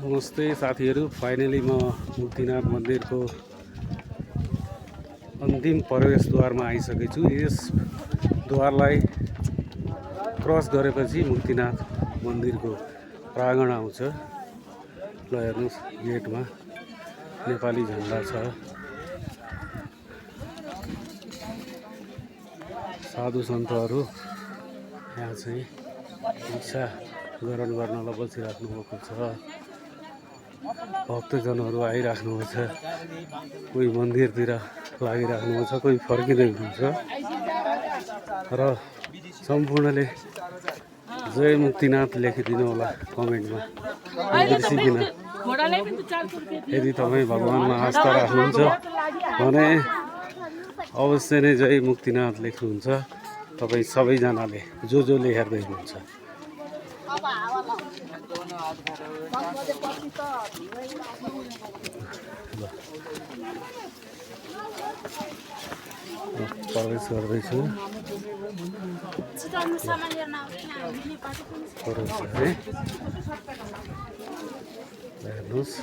नमस्ते साथीहरू, फाइनली म मुक्तिनाथ मन्दिरको अन्तिम प्रवेशद्वारमा आइसकेको छु। यस द्वारलाई क्रस गरेपछि मुक्तिनाथ मन्दिरको प्राङ्गण आउँछ। ल हेर्नुहोस्, गेटमा नेपाली झन्डा छ। साधु सन्तहरू यहाँ चाहिँ भिक्षा ग्रहण गर्नलाई बसिराख्नु भएको छ। भक्तजनहरू आइराख्नु छ, कोही मन्दिरतिर लागिराख्नु छ, कोही फर्किँदै हुनुहुन्छ र सम्पूर्णले जय मुक्तिनाथ लेखिदिनु होला कमेन्टमा बिर्सिदिन। यदि तपाईँ भगवानमा आस्था राख्नुहुन्छ भने अवश्य नै जय मुक्तिनाथ लेख्नुहुन्छ तपाईँ सबैजनाले, जसले हेर्दै हुनुहुन्छ। प्रवेश गर्दैछु। हेर्नुहोस्।